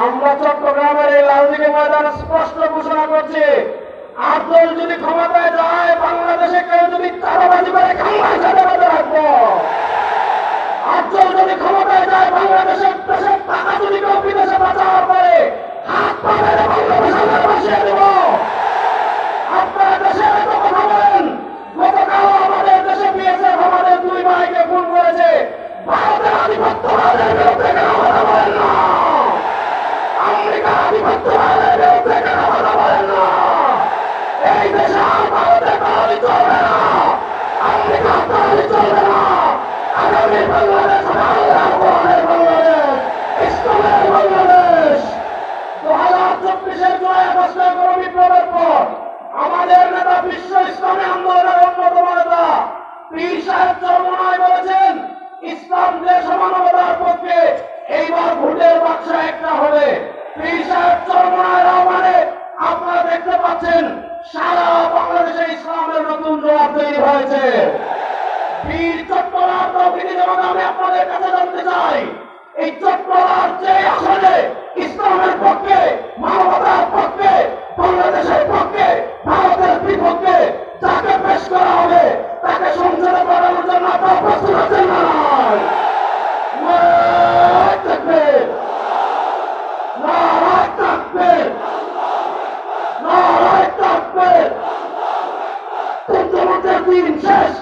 আমরা চট্টগ্রামের এই লালদিঘি ময়দানে স্পষ্ট ঘোষণা করছি, আফজল যদি ক্ষমতায় যায়, বাংলাদেশে কেউ যদি চাঁদাবাজি করে কামাই চাঁদাবাজি রাখবো। আফজল যদি ক্ষমতায় যায়, বাংলাদেশের দেশের টাকা যদি কেউ বিদেশে পাচার করে, হাত পা মেরে বাংলাদেশে বসিয়ে দেব। আপনারা দেশে এত কথা বলেন, গতকাল আমাদের দেশে বিএসএফ আমাদের দুই ভাইকে খুন করেছে। ভারতের আধিপত্যবাদের বিরুদ্ধে কেন কথা বলেন না? আমেরিকার আধিপত্যবাদের বিরুদ্ধে কেন কথা বলেন না? এই দেশে আর ভারতের দালালি চলবে না, আমেরিকার দালালি চলবে না। আগামী বাংলাদেশ হবে আল্লাহর কোরআনের বাংলাদেশ, ইসলামের বাংলাদেশ। 2024-এর জুলাই আগস্টের গণবিপ্লবের পর আমাদের নেতা বিশ্ব ইসলামী আন্দোলনের অন্যতম নেতা পীর সাহেব চরমনায় বলেছেন, ইসলাম দেশ মানবতার পক্ষে, এইবার ভোটের বাক্স একটা হবে। পীর সাহেব চরমনায়ের আহ্বানে আপনারা দেখতে পাচ্ছেন সারা বাংলাদেশে ইসলামের নতুন জবাব তৈরি হয়েছে। বীর চট্টলার প্রকৃতি যেমন আমি আপনাদের কাছে জানতে চাই, এই চট্টলার যে আসলে ইসলামের পক্ষে, মানবতার পক্ষে, বাংলাদেশের পক্ষে, ভারতের বিপক্ষে যাকে পেশ করা হবে, তাকে সংসদে পাঠানোর জন্য আপনারা প্রস্তুত আছেন না? নারায়ে তাকবীর, নারায়ে তাকবীর, নারায়ে তাকবীর। পঞ্চমতের দিন শেষ।